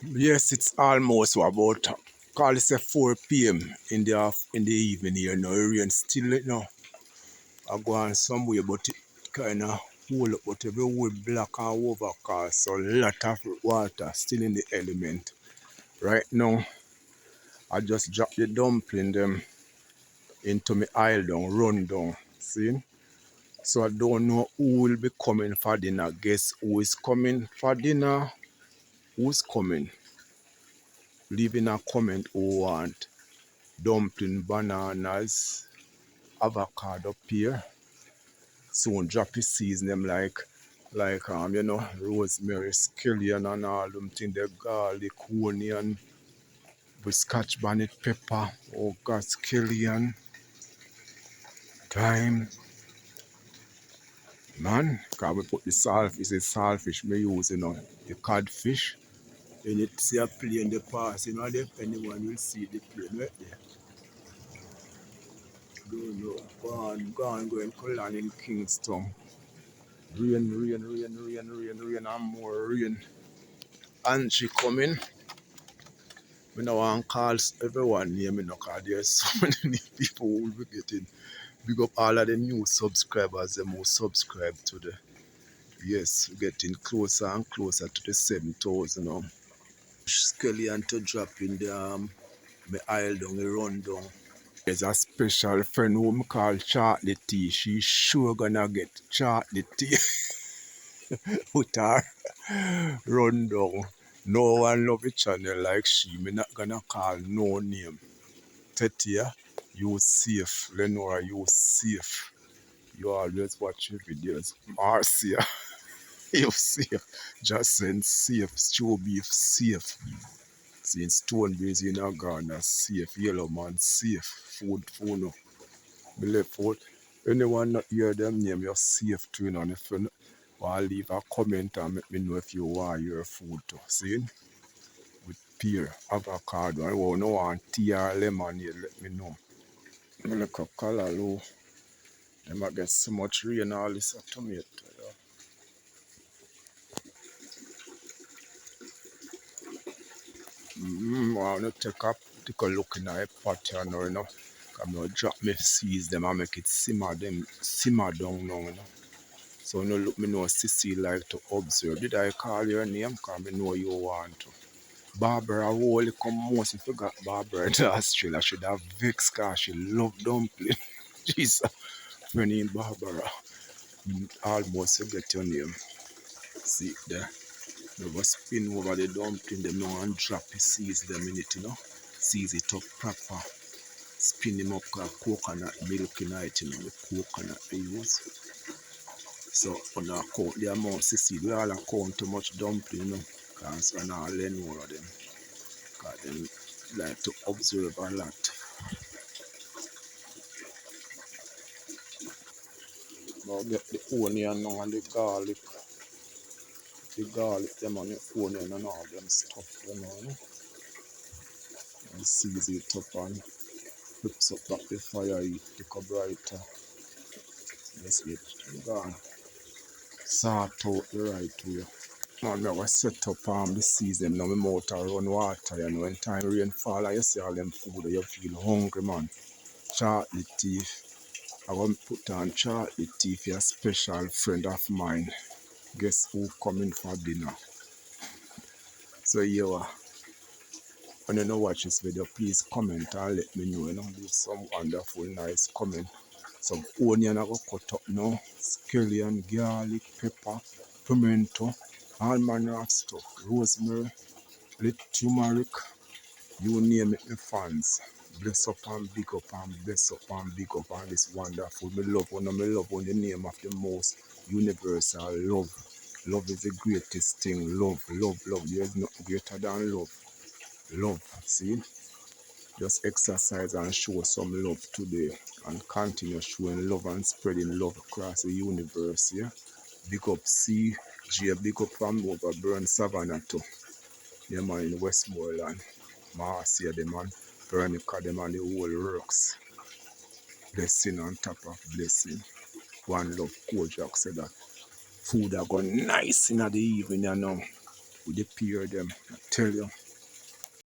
Yes, it's almost about call it 4 p.m. in the evening here now. Rain still I go on somewhere, but it kinda hold up, but everywhere black and overcast. So a lot of water still in the element. Right now, I just drop the dumpling them into my aisle down, run down. See? So I don't know who will be coming for dinner. Guess who is coming for dinner? Who's coming? Leave in a comment who want dumpling, bananas, avocado, pear. Soon drop his season them like rosemary, scallion and all them thing, the garlic, onion, with scotch bonnet pepper, oh God, scallion, thyme. Man, cause we put the saltfish me use, the codfish. And it see a plane the pass, if anyone will see the plane right there. Don't know. Go and Cullen in Kingston. Rain, and more rain. And she coming. Me no want call everyone name, cause there's so many people who will be getting big up all of the new subscribers, them who subscribe to the yes, we're getting closer and closer to the 7,000 now. Skeleton to drop in the my aisle down, the run down. There's a special friend who me call Chocolate Tea. She sure gonna get chocolate tea with her rundown. No one love the channel like she. Me not gonna call no name. Tetia, you safe. Lenora, you safe. You always watch your videos. Marcia, you safe. Just send safe. Stew beef safe. Since Stone Breeze in a Ghana safe. Yellow man safe. Food phone. Believe food. Anyone not hear them name, you're safe too. And if you want to leave a comment and let me know if you want your food too. See? With pear, avocado. I want tea or lemonade, let me know. I look up color low. They might get so much rain all this tomato. I want to take a look in a pot here now, I'm going to drop my seeds them and make it simmer down now, So look me know Sissy like to observe. Did I call your name? Because I know you want to. Barbara Wally come most. I forgot Barbara in Australia. I should have vexed because she love dumpling. Jesus. Friend named Barbara. Almost forget your name. See it there. You go spin over the dumpling them now and drop the seeds them in it, Seize it up proper. Spin them up with coconut milk in it, the coconut they use. So on our count the amount sissy, we all count too much dumpling, because we not learn more of them. Because them like to observe a lot. Now get the onion now and the garlic. The garlic them and the onion and all them stuff, And season it up and whips up back the fire, it take a brighter. Let's get gone. Sort out the right way. Man, I was set up the season now. My mouth run water, When time rain fall, you see all them food, you feel hungry, man. Chocolate teeth. I want to put on chocolate teeth for a special friend of mine. Guess who coming for dinner? So you when you watch this video, please comment and let me know, Leave some wonderful, nice comment. Some onion I go cut up now, scallion, garlic, pepper, pimento, all manner of stuff. Rosemary, little turmeric, you name it, my fans. Bless up and big up and bless up and big up and this wonderful. Me love the name of the most universal love. Love is the greatest thing. Love. There is nothing greater than love. Love, see? Just exercise and show some love today and continue showing love and spreading love across the universe, yeah? Big up CJ, big up from over Burn Savannah too. Yeah, man, in Westmoreland. Marcia, the man, Veronica, them and the whole rocks. Blessing on top of blessing. One love, Kojak said that. Food are going nice in the evening, with the peer them. I tell you.